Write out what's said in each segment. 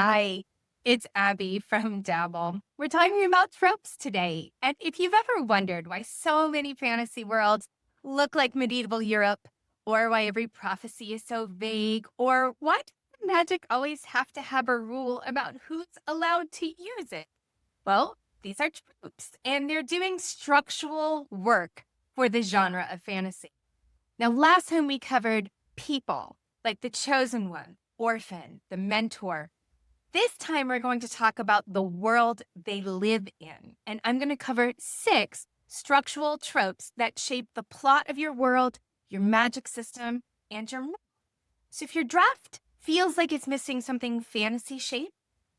Hi, it's Abby from Dabble. We're talking about tropes today. And if you've ever wondered why so many fantasy worlds look like medieval Europe, or why every prophecy is so vague, or why does magic always have to have a rule about who's allowed to use it? Well, these are tropes, and they're doing structural work for the genre of fantasy. Now, last time we covered people, like the chosen one, orphan, the mentor. This time, we're going to talk about the world they live in. And I'm going to cover 6 structural tropes that shape the plot of your world, your magic system, and your. So if your draft feels like it's missing something fantasy shape,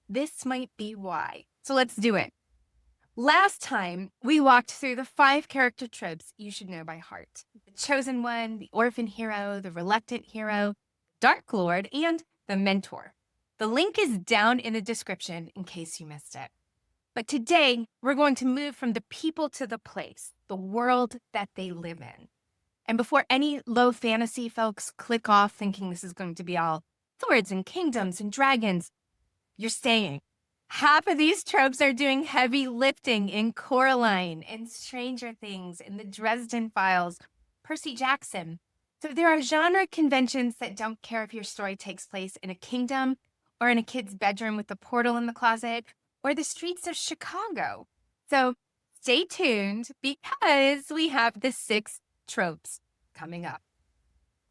this might be why. So let's do it. Last time, we walked through the 5 character tropes you should know by heart: the chosen one, the orphan hero, the reluctant hero, dark lord, and the mentor. The link is down in the description in case you missed it. But today, we're going to move from the people to the place, the world that they live in. And before any low fantasy folks click off thinking this is going to be all swords and kingdoms and dragons, you're staying. Half of these tropes are doing heavy lifting in Coraline and Stranger Things, in the Dresden Files, Percy Jackson. So there are genre conventions that don't care if your story takes place in a kingdom or in a kid's bedroom with a portal in the closet or the streets of Chicago. So stay tuned because we have the 6 tropes coming up.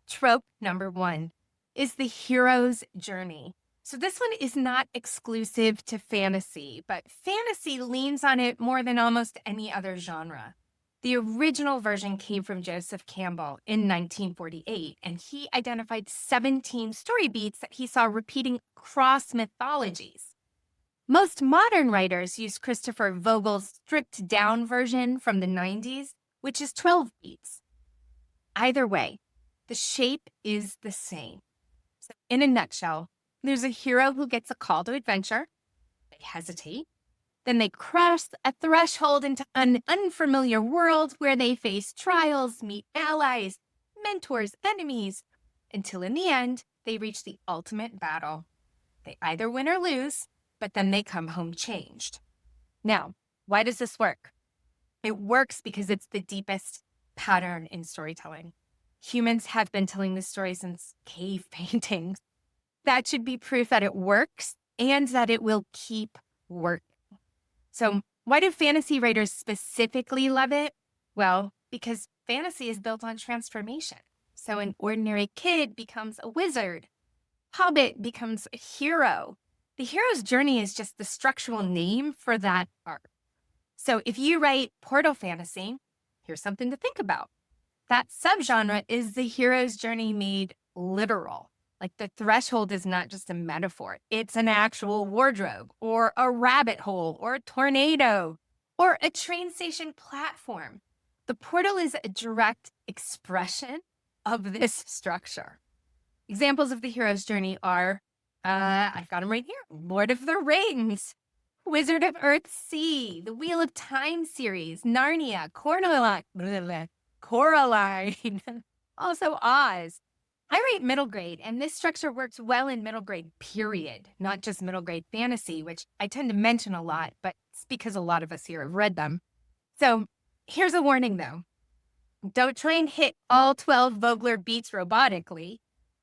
Trope number 1 is the hero's journey. So this one is not exclusive to fantasy, but fantasy leans on it more than almost any other genre. The original version came from Joseph Campbell in 1948, and he identified 17 story beats that he saw repeating across mythologies. Most modern writers use Christopher Vogel's stripped down version from the 90s, which is 12 beats. Either way, the shape is the same. So in a nutshell, there's a hero who gets a call to adventure. They hesitate. Then they cross a threshold into an unfamiliar world where they face trials, meet allies, mentors, enemies, until in the end, they reach the ultimate battle. They either win or lose, but then they come home changed. Now, why does this work? It works because it's the deepest pattern in storytelling. Humans have been telling this story since cave paintings. That should be proof that it works and that it will keep working. So why do fantasy writers specifically love it? Well, because fantasy is built on transformation. So an ordinary kid becomes a wizard. Hobbit becomes a hero. The hero's journey is just the structural name for that arc. So if you write portal fantasy, here's something to think about. That subgenre is the hero's journey made literal. Like the threshold is not just a metaphor. It's an actual wardrobe or a rabbit hole or a tornado or a train station platform. The portal is a direct expression of this structure. Examples of the hero's journey are, I've got them right here: Lord of the Rings, Wizard of Earthsea, the Wheel of Time series, Narnia, Coraline, also Oz. I write middle grade, and this structure works well in middle grade, period, not just middle grade fantasy, which I tend to mention a lot, but it's because a lot of us here have read them. So here's a warning, though. Don't try and hit all 12 Vogler beats robotically.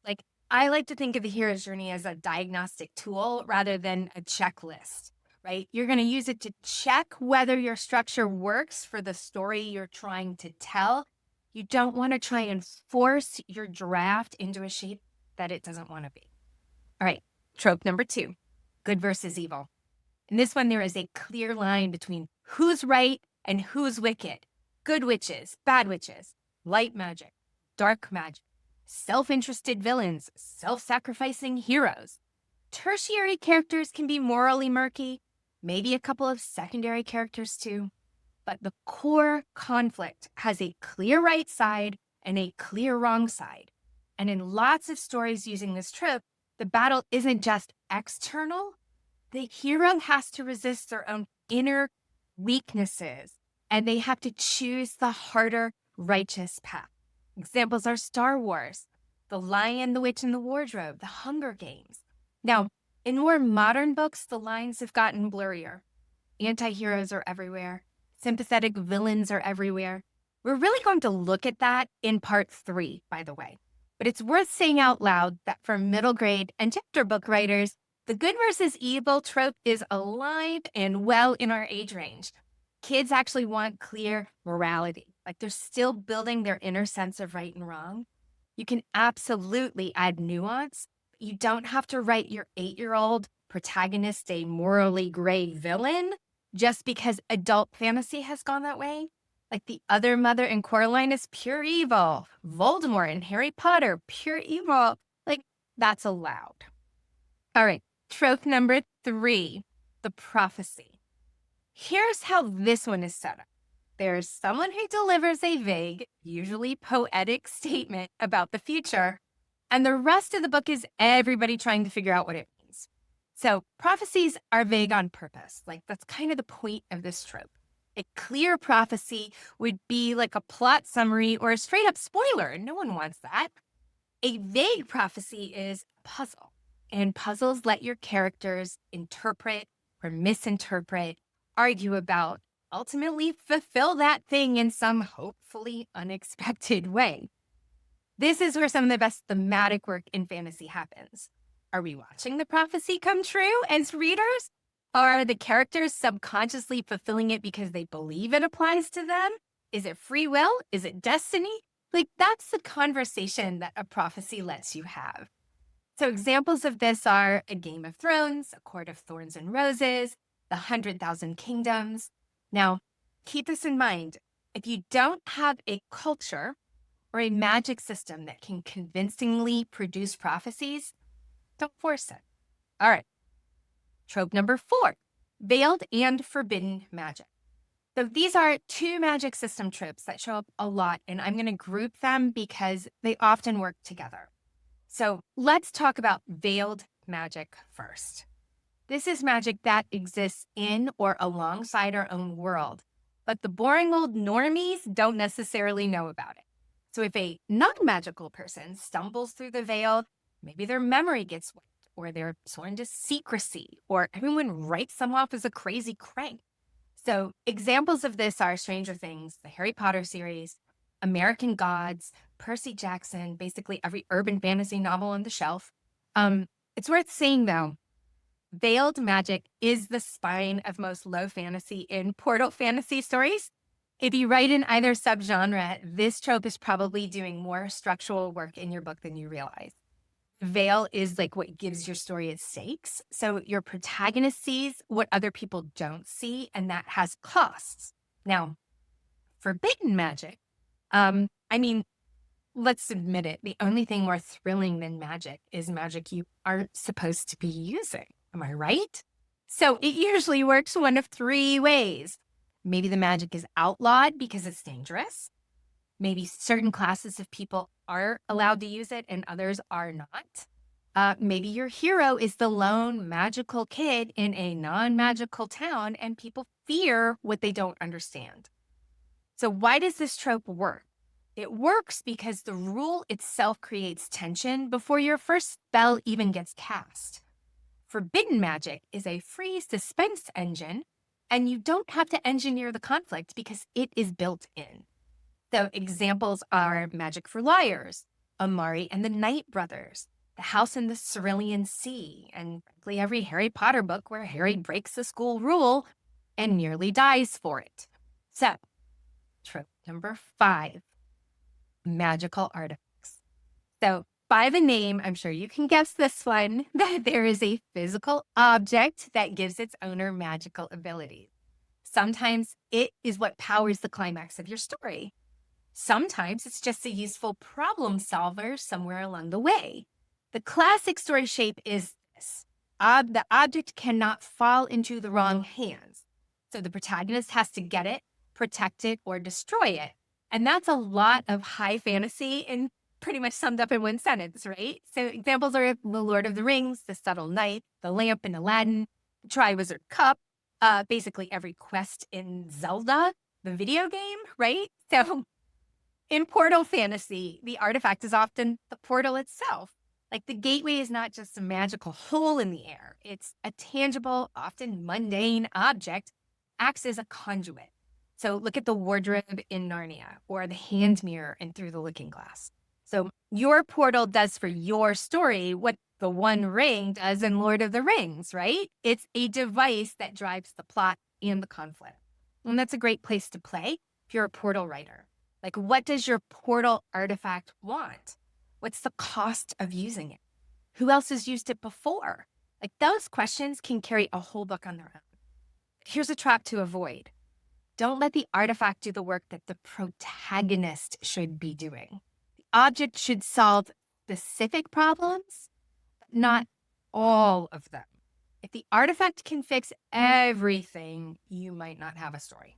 Like, I like to think of the hero's journey as a diagnostic tool rather than a checklist, right? You're going to use it to check whether your structure works for the story you're trying to tell. You don't want to try and force your draft into a shape that it doesn't want to be. All right, trope number 2, good versus evil. In this one, there is a clear line between who's right and who's wicked. Good witches, bad witches, light magic, dark magic, self-interested villains, self-sacrificing heroes. Tertiary characters can be morally murky, maybe a couple of secondary characters too. But the core conflict has a clear right side and a clear wrong side. And in lots of stories using this trope, the battle isn't just external. The hero has to resist their own inner weaknesses, and they have to choose the harder, righteous path. Examples are Star Wars, The Lion, the Witch, and the Wardrobe, The Hunger Games. Now, In more modern books, the lines have gotten blurrier. Anti-heroes are everywhere. Sympathetic villains are everywhere. We're really going to look at that in part 3, by the way. But it's worth saying out loud that for middle grade and chapter book writers, the good versus evil trope is alive and well in our age range. Kids actually want clear morality. Like they're still building their inner sense of right and wrong. You can absolutely add nuance. You don't have to write your 8-year-old protagonist a morally gray villain just because adult fantasy has gone that way. Like the other mother in Coraline is pure evil. Voldemort in Harry Potter, pure evil. Like that's allowed. All right, trope number 3, the prophecy. Here's how this one is set up. There's someone who delivers a vague, usually poetic statement about the future, and the rest of the book is everybody trying to figure out what it means. So prophecies are vague on purpose. Like that's kind of the point of this trope. A clear prophecy would be like a plot summary or a straight up spoiler. No one wants that. A vague prophecy is a puzzle, and puzzles let your characters interpret or misinterpret, argue about, ultimately fulfill that thing in some hopefully unexpected way. This is where some of the best thematic work in fantasy happens. Are we watching the prophecy come true as readers? Are the characters subconsciously fulfilling it because they believe it applies to them? Is it free will? Is it destiny? Like that's the conversation that a prophecy lets you have. So examples of this are A Game of Thrones, A Court of Thorns and Roses, The 100,000 Kingdoms. Now, keep this in mind. If you don't have a culture or a magic system that can convincingly produce prophecies, don't force it. All right. Trope number 4, veiled and forbidden magic. So these are 2 magic system tropes that show up a lot, and I'm going to group them because they often work together. So let's talk about veiled magic first. This is magic that exists in or alongside our own world, but the boring old normies don't necessarily know about it. So if a non-magical person stumbles through the veil, maybe their memory gets wiped, or they're sworn to secrecy, or everyone writes them off as a crazy crank. So examples of this are Stranger Things, the Harry Potter series, American Gods, Percy Jackson, basically every urban fantasy novel on the shelf. It's worth saying, though, veiled magic is the spine of most low fantasy and portal fantasy stories. If you write in either subgenre, this trope is probably doing more structural work in your book than you realize. Veil is like what gives your story its stakes. So your protagonist sees what other people don't see, and that has costs. Now, forbidden magic, let's admit it, the only thing more thrilling than magic is magic you aren't supposed to be using. Am I right? So it usually works one of 3 ways. Maybe the magic is outlawed because it's dangerous. Maybe certain classes of people are allowed to use it and others are not. Maybe your hero is the lone magical kid in a non-magical town and people fear what they don't understand. So why does this trope work? It works because the rule itself creates tension before your first spell even gets cast. Forbidden magic is a free suspense engine, and you don't have to engineer the conflict because it is built in. So examples are Magic for Liars, Amari and the Night Brothers, The House in the Cerulean Sea, and frankly every Harry Potter book where Harry breaks the school rule and nearly dies for it. So, trope number 5, magical artifacts. So by the name, I'm sure you can guess this one, that there is a physical object that gives its owner magical abilities. Sometimes it is what powers the climax of your story. Sometimes it's just a useful problem solver somewhere along the way. The classic story shape is this. The object cannot fall into the wrong hands. So the protagonist has to get it, protect it, or destroy it. And that's a lot of high fantasy and pretty much summed up in one sentence, right? So examples are The Lord of the Rings, The Subtle Knight, The Lamp in Aladdin, The Triwizard Cup, basically every quest in Zelda, the video game, right? So in portal fantasy, the artifact is often the portal itself. Like the gateway is not just a magical hole in the air. It's a tangible, often mundane object, acts as a conduit. So look at the wardrobe in Narnia or the hand mirror in Through the Looking Glass. So your portal does for your story what the One Ring does in Lord of the Rings, right? It's a device that drives the plot and the conflict. And that's a great place to play if you're a portal writer. Like, what does your portal artifact want? What's the cost of using it? Who else has used it before? Like, those questions can carry a whole book on their own. Here's a trap to avoid. Don't let the artifact do the work that the protagonist should be doing. The object should solve specific problems, but not all of them. If the artifact can fix everything, you might not have a story.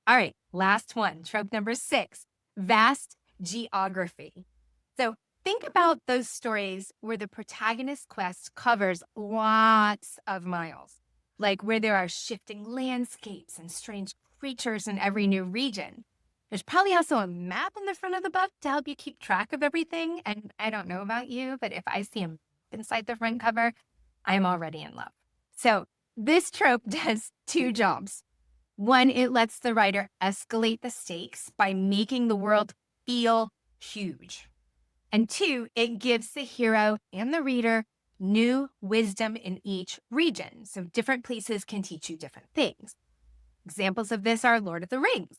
All right, last one, trope number 6, vast geography. So think about those stories where the protagonist's quest covers lots of miles, like where there are shifting landscapes and strange creatures in every new region. There's probably also a map in the front of the book to help you keep track of everything. And I don't know about you, but if I see a map inside the front cover, I'm already in love. So this trope does 2 jobs. One, it lets the writer escalate the stakes by making the world feel huge. And 2, it gives the hero and the reader new wisdom in each region. So different places can teach you different things. Examples of this are Lord of the Rings,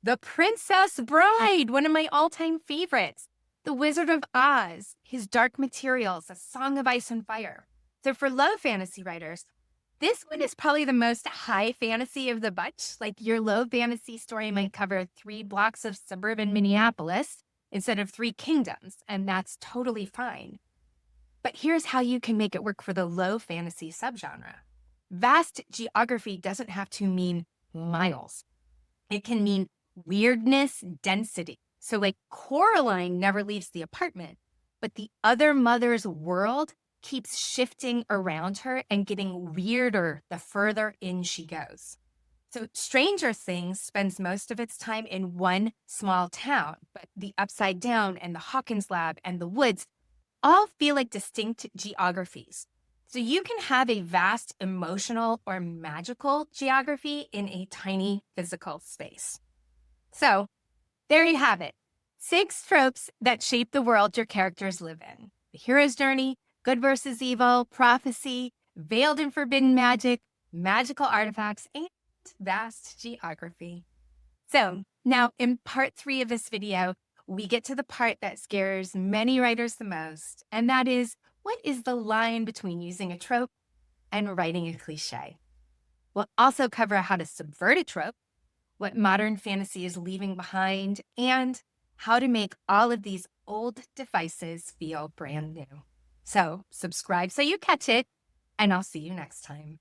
The Princess Bride, one of my all-time favorites, The Wizard of Oz, his Dark Materials, A Song of Ice and Fire. So for low fantasy writers, this one is probably the most high fantasy of the bunch. Like, your low fantasy story might cover 3 blocks of suburban Minneapolis instead of 3 kingdoms, and that's totally fine. But here's how you can make it work for the low fantasy subgenre. Vast geography doesn't have to mean miles. It can mean weirdness density. So like Coraline never leaves the apartment, but the other mother's world keeps shifting around her and getting weirder the further in she goes. So Stranger Things spends most of its time in one small town, but the Upside Down and the Hawkins Lab and the woods all feel like distinct geographies. So you can have a vast emotional or magical geography in a tiny physical space. So there you have it. 6 tropes that shape the world your characters live in. The hero's journey, good versus evil, prophecy, veiled and forbidden magic, magical artifacts, and vast geography. So now in part 3 of this video, we get to the part that scares many writers the most, and that is, what is the line between using a trope and writing a cliche? We'll also cover how to subvert a trope, what modern fantasy is leaving behind, and how to make all of these old devices feel brand new. So subscribe so you catch it, and I'll see you next time.